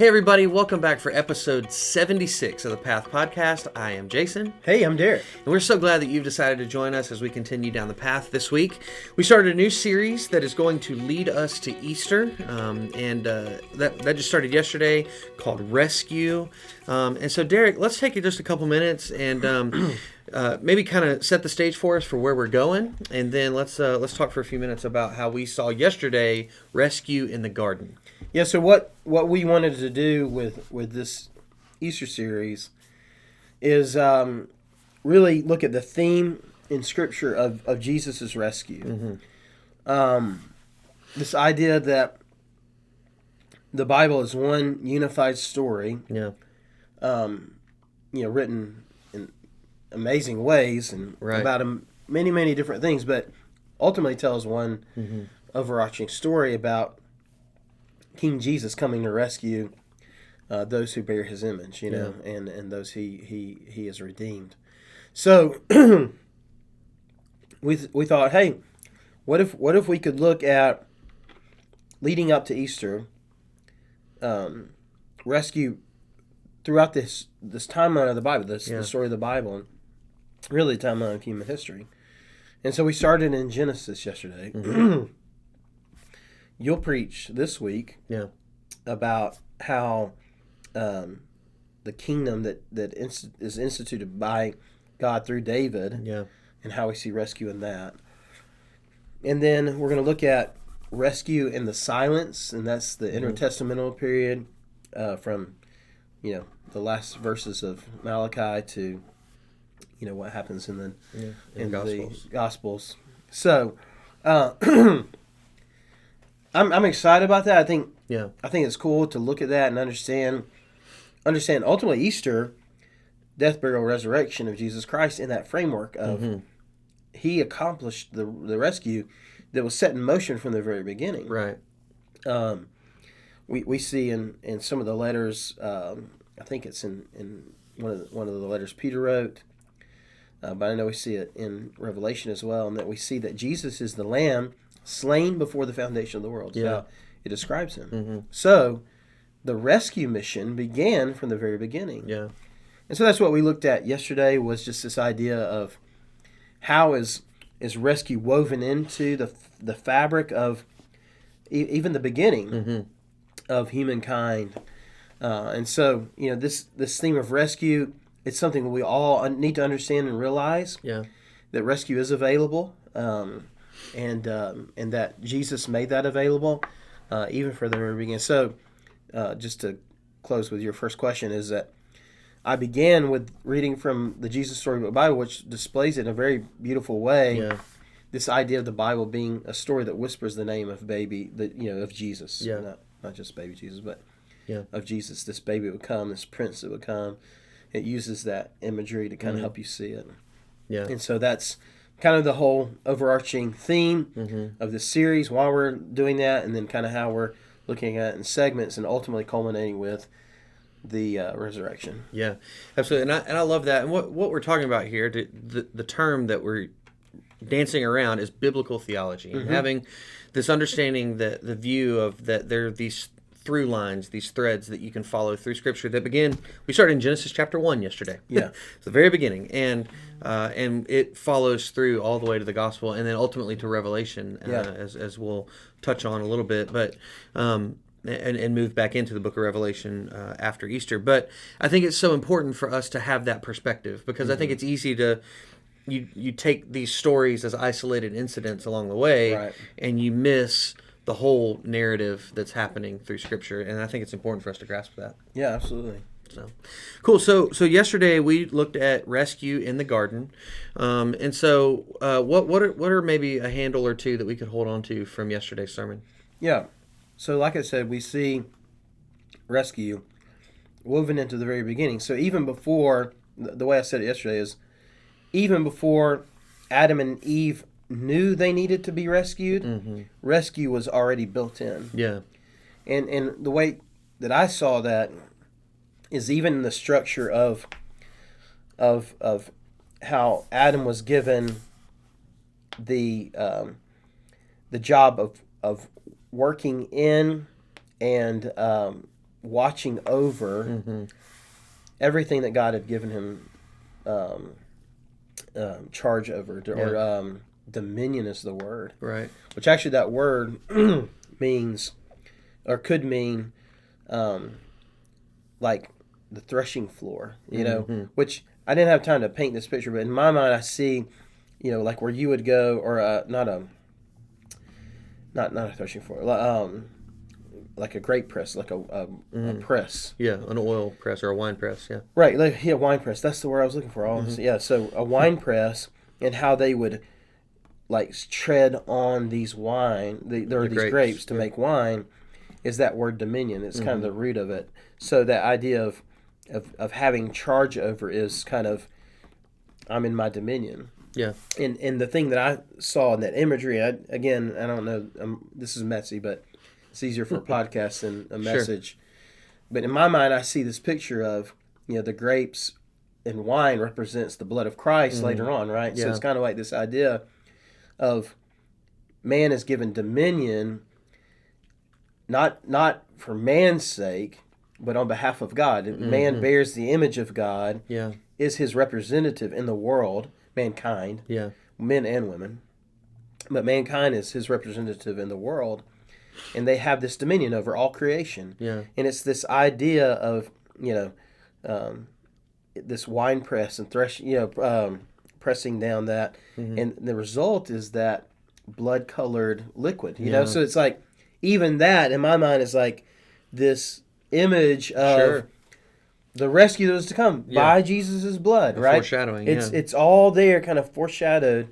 Hey everybody, welcome back for episode 76 of the Path Podcast. I am Jason. Hey, I'm Derrick. And we're so glad that you've decided to join us as we continue down the path this week. We started a new series that is going to lead us to Easter, that just started yesterday, called Rescue. And so Derrick, let's take just a couple minutes and maybe kind of set the stage for us for where we're going, and then let's talk for a few minutes about how we saw yesterday Rescue in the Garden. Yeah, so what we wanted to do with this Easter series is really look at the theme in Scripture of Jesus' rescue. Mm-hmm. This idea that the Bible is one unified story, written in amazing ways and about many, many different things, but ultimately tells one overarching story about King Jesus coming to rescue those who bear his image, and those he has redeemed. So we thought, hey, what if we could look at leading up to Easter, rescue throughout this timeline of the Bible, the story of the Bible, and really the timeline of human history. And so we started in Genesis yesterday. Mm-hmm. You'll preach this week about how the kingdom that is instituted by God through David and how we see rescue in that. And then we're going to look at rescue in the silence, and that's the intertestamental period from the last verses of Malachi to what happens in the Gospels. So I'm excited about that. I think it's cool to look at that and understand ultimately Easter, death, burial, resurrection of Jesus Christ in that framework of he accomplished the rescue that was set in motion from the very beginning. Right. We see in some of the letters, I think it's in one of the letters Peter wrote, but I know we see it in Revelation as well, and that we see that Jesus is the Lamb slain before the foundation of the world. Yeah. It describes him. Mm-hmm. So the rescue mission began from the very beginning. Yeah. And so that's what we looked at yesterday, was just this idea of how is rescue woven into the fabric of even the beginning of humankind. And so, this theme of rescue, it's something that we all need to understand and realize that rescue is available. And that Jesus made that available even for the very beginning. So just to close with your first question, is that I began with reading from the Jesus Storybook Bible, which displays it in a very beautiful way. This idea of the Bible being a story that whispers the name of of Jesus. Not just baby Jesus, but of Jesus. This baby would come, this prince that would come. It uses that imagery to kind of help you see it. Yeah. And so that's kind of the whole overarching theme of this series while we're doing that, and then kind of how we're looking at it in segments and ultimately culminating with the resurrection. Yeah, absolutely. And I love that. And what we're talking about here, the term that we're dancing around is biblical theology, and having this understanding that the view of that there are these through lines, these threads that you can follow through Scripture that begin. We started in Genesis chapter 1 yesterday. Yeah, it's the very beginning, and it follows through all the way to the gospel, and then ultimately to Revelation, as we'll touch on a little bit, but and move back into the book of Revelation after Easter. But I think it's so important for us to have that perspective, because I think it's easy to you take these stories as isolated incidents along the way, and you miss the whole narrative that's happening through Scripture, and I think it's important for us to grasp that. Yeah, absolutely. So cool. So yesterday we looked at rescue in the garden, and so what are maybe a handle or two that we could hold on to from yesterday's sermon? Yeah. So like I said, we see rescue woven into the very beginning. So even before, the way I said it yesterday is, even before Adam and Eve knew they needed to be rescued, rescue was already built in. Yeah. And the way that I saw that is even in the structure of how Adam was given the job of working in and watching over everything that God had given him charge over, or dominion is the word. Right. Which actually that word means, or could mean, like the threshing floor, you know, which I didn't have time to paint this picture, but in my mind I see, you know, like where you would go, or not a threshing floor, like a grape press, like a press. Yeah, an oil press or a wine press, yeah. Right, like, yeah, wine press. That's the word I was looking for. Yeah, so a wine press, and how they would like tread on these grapes to make wine, is that word dominion. It's kind of the root of it. So that idea of having charge over is kind of, I'm in my dominion. Yeah. And the thing that I saw in that imagery, I don't know, this is messy, but it's easier for a podcast than a message. Sure. But in my mind, I see this picture of, you know, the grapes and wine represents the blood of Christ later on, right? Yeah. So it's kind of like this idea of man is given dominion, not for man's sake, but on behalf of God. Man bears the image of God, is his representative in the world, mankind, men and women. But mankind is his representative in the world, and they have this dominion over all creation. Yeah. And it's this idea of, you know, this wine press and pressing down that, and the result is that blood-colored liquid, you know? So it's like, even that, in my mind, is like this image of the rescue that was to come by Jesus' blood, right? Foreshadowing, It's all there, kind of foreshadowed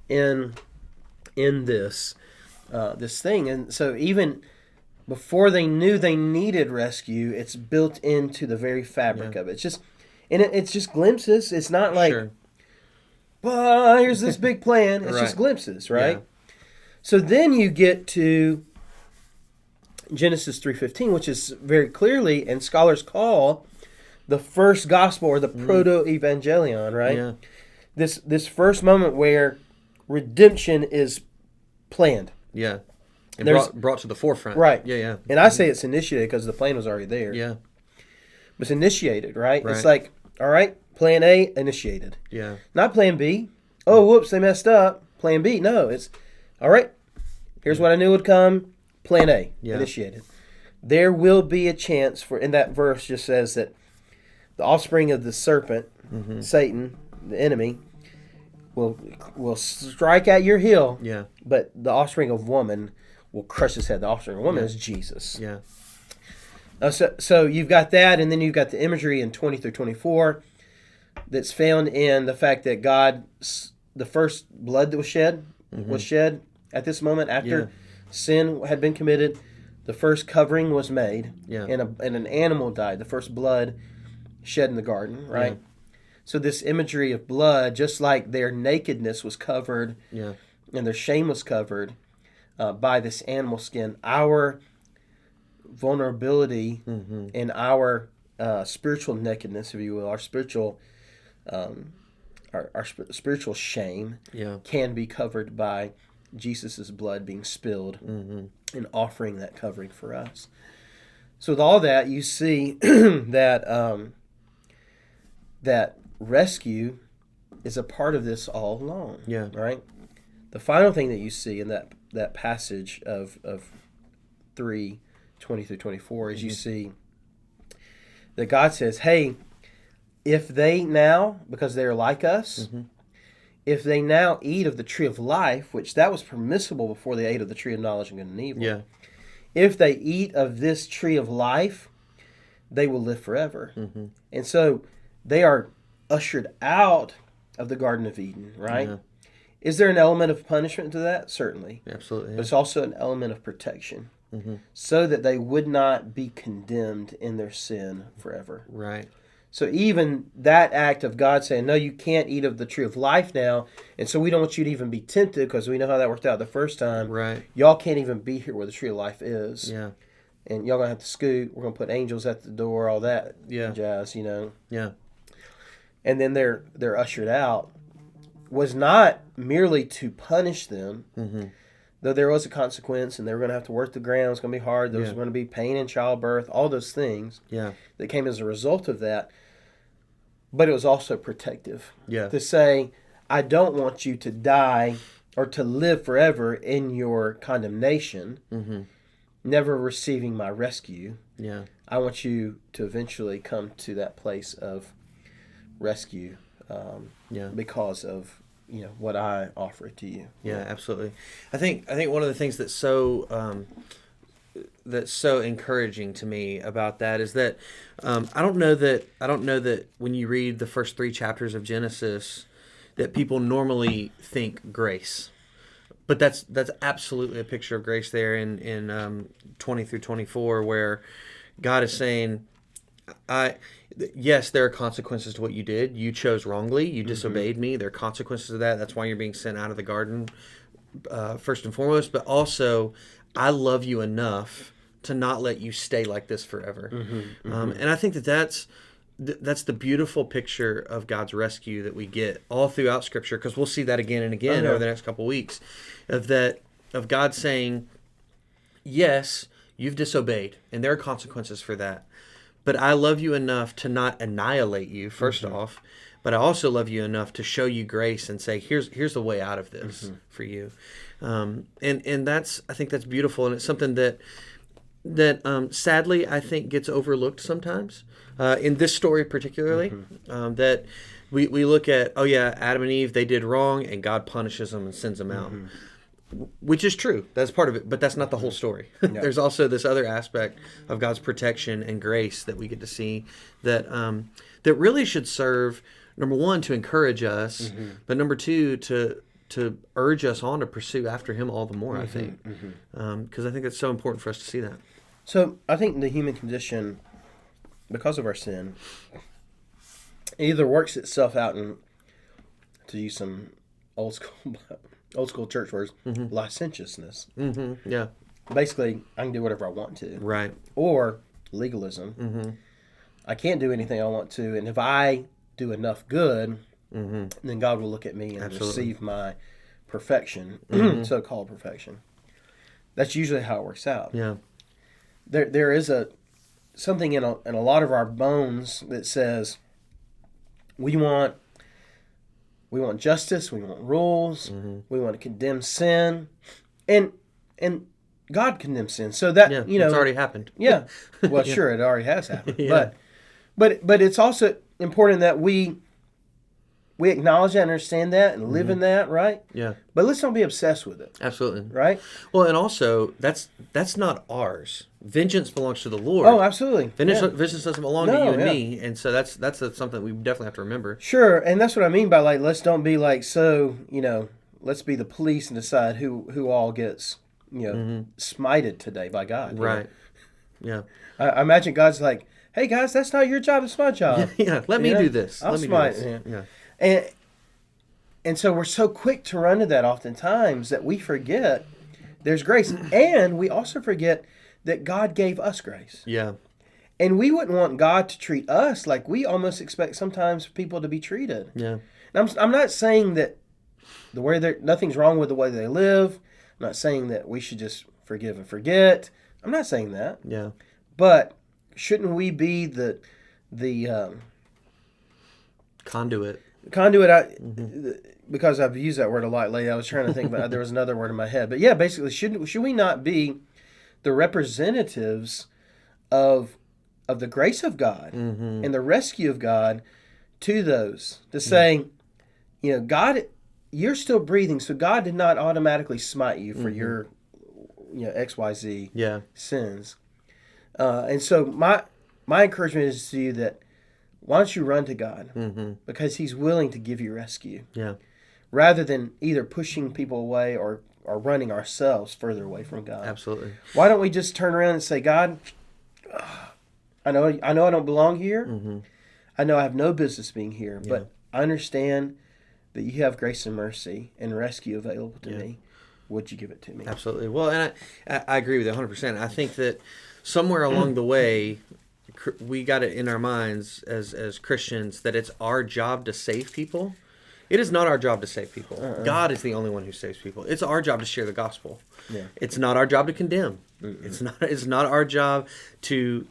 in this this thing. And so even before they knew they needed rescue, it's built into the very fabric of it. It's just, and it's just glimpses. It's not like, here's this big plan. It's just glimpses, right? Yeah. So then you get to Genesis 3:15, which is very clearly, and scholars call the first gospel, or the proto-evangelion, right? Yeah. This first moment where redemption is planned. Yeah. And brought to the forefront. Right. Yeah, yeah. And I say it's initiated because the plan was already there. Yeah. But it's initiated, right? It's like, all right, plan A, initiated. Yeah. Not plan B. Oh, whoops, they messed up. Plan B. No, it's, all right, here's what I knew would come. Plan A, initiated. There will be a chance for, and that verse just says that the offspring of the serpent, Satan, the enemy, will strike at your heel. Yeah. But the offspring of woman will crush his head. The offspring of woman is Jesus. Yeah. So you've got that, and then you've got the imagery in 20 through 24 that's found in the fact that God, the first blood that was shed at this moment after sin had been committed. The first covering was made, and an animal died. The first blood shed in the garden, right? Yeah. So this imagery of blood, just like their nakedness was covered, and their shame was covered by this animal skin, our vulnerability and our spiritual nakedness, if you will, our spiritual spiritual shame can be covered by Jesus' blood being spilled and offering that covering for us. So with all that, you see that that rescue is a part of this all along. Yeah. Right? The final thing that you see in that passage of 3:20 through 24 is you see that God says, hey, if they now, because they're like us, if they now eat of the tree of life, which that was permissible before they ate of the tree of knowledge of good and evil, if they eat of this tree of life, they will live forever. And so they are ushered out of the Garden of Eden, right? Yeah. Is there an element of punishment to that? Certainly. Absolutely. Yeah. But it's also an element of protection so that they would not be condemned in their sin forever. Right. So even that act of God saying, no, you can't eat of the tree of life now, and so we don't want you to even be tempted because we know how that worked out the first time. Right. Y'all can't even be here where the tree of life is. Yeah. And y'all going to have to scoot. We're going to put angels at the door, all that jazz, you know. Yeah. And then they're ushered out was not merely to punish them, though there was a consequence, and they were going to have to work the ground, it was going to be hard, there was going to be pain in childbirth, all those things that came as a result of that. But it was also protective. To say, I don't want you to die or to live forever in your condemnation, never receiving my rescue. I want you to eventually come to that place of rescue because of what I offer to you. Absolutely. I think one of the things that's so encouraging to me about that is that I don't know that when you read the first 3 chapters of Genesis that people normally think grace. But that's absolutely a picture of grace there in 20 through 24, where God is saying, yes, there are consequences to what you did. You chose wrongly. You disobeyed me. There are consequences to that. That's why you're being sent out of the garden, first and foremost. But also, I love you enough to not let you stay like this forever. And I think that's the beautiful picture of God's rescue that we get all throughout Scripture, because we'll see that again and again over the next couple of weeks, of God saying, yes, you've disobeyed, and there are consequences for that. But I love you enough to not annihilate you, first off, but I also love you enough to show you grace and say, here's the way out of this for you. And I think that's beautiful, and it's something that sadly I think gets overlooked sometimes. In this story particularly, that we look at, Adam and Eve, they did wrong, and God punishes them and sends them out. Which is true. That's part of it, but that's not the whole story. There's also this other aspect of God's protection and grace that we get to see that really should serve, number one, to encourage us, but number two, to urge us on to pursue after Him all the more, I think. Because I think it's so important for us to see that. So I think the human condition, because of our sin, either works itself out in, to use some old school church words, licentiousness. Basically, I can do whatever I want to. Right. Or legalism. I can't do anything I want to, and if I do enough good, then God will look at me and receive my perfection, so-called perfection. That's usually how it works out. There is something in a lot of our bones that says we want justice, we want rules, we want to condemn sin, and God condemns sin. So that it's already happened. Well, sure, it already has happened. But it's also important that we acknowledge that and understand that and live in that, right? But let's not be obsessed with it. Absolutely. Right? Well, and also, that's not ours. Vengeance belongs to the Lord. Oh, absolutely. Vengeance doesn't belong to you and me, and so that's something we definitely have to remember. Sure, and that's what I mean by, like, let's don't be like, so, let's be the police and decide who all gets, smited today by God. Right. I imagine God's like, hey, guys, that's not your job, it's my job. Let me do this. I'll Let me smite. do this. And so we're so quick to run to that oftentimes that we forget there's grace. And we also forget that God gave us grace. And we wouldn't want God to treat us like we almost expect sometimes people to be treated. And I'm not saying that nothing's wrong with the way they live. I'm not saying that we should just forgive and forget. I'm not saying that. But shouldn't we be the conduit? Because I've used that word a lot lately. I was trying to think about there was another word in my head. But yeah, basically, should we not be the representatives of the grace of God and the rescue of God to those, to say, God, you're still breathing, so God did not automatically smite you for your XYZ sins. And so my encouragement is to you that why don't you run to God because He's willing to give you rescue, rather than either pushing people away or running ourselves further away from God. Absolutely. Why don't we just turn around and say, God, I know I don't belong here. I know I have no business being here, but I understand that you have grace and mercy and rescue available to me. Would you give it to me? Absolutely. Well, and I agree with you 100%. I think that somewhere along the way, we got it in our minds as Christians that it's our job to save people. It is not our job to save people. God is the only one who saves people. It's our job to share the gospel. Yeah. It's not our job to condemn. It's not our job to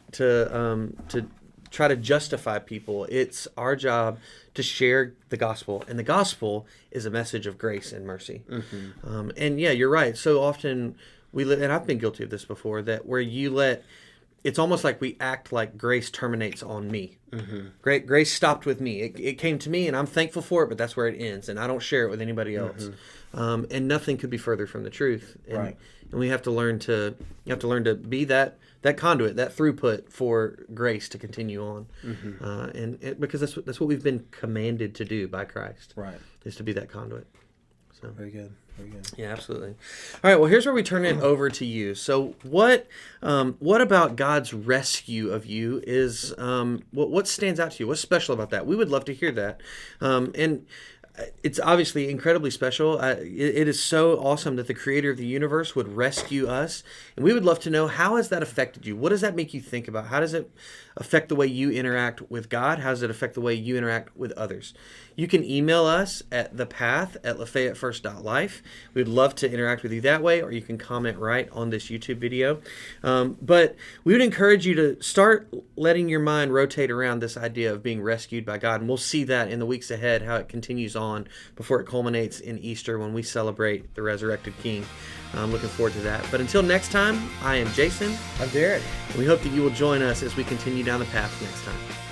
try to justify people. It's our job to share the gospel, and the gospel is a message of grace and mercy. And yeah, you're right. So often we live, and I've been guilty of this before, that where it's almost like we act like grace terminates on me. Grace stopped with me. It came to me, and I'm thankful for it, but that's where it ends, and I don't share it with anybody else. And nothing could be further from the truth. And we have to learn to be that conduit, that throughput for grace to continue on. Because that's what we've been commanded to do by Christ. Right. Is to be that conduit. So Very good. Very good. yeah, absolutely. All right, well, here's where we turn it over to you. So what about God's rescue of you is, what stands out to you? What's special about that? We would love to hear that. And it's obviously incredibly special. It is so awesome that the creator of the universe would rescue us. And we would love to know, how has that affected you? What does that make you think about? How does it affect the way you interact with God? How does it affect the way you interact with others? You can email us at thepath@lafayettefirst.life. We'd love to interact with you that way, or you can comment right on this YouTube video. But we would encourage you to start letting your mind rotate around this idea of being rescued by God. And we'll see that in the weeks ahead, how it continues on before it culminates in Easter when we celebrate the resurrected King. I'm looking forward to that. But until next time, I am Jason. I'm Derrick. And we hope that you will join us as we continue down the path next time.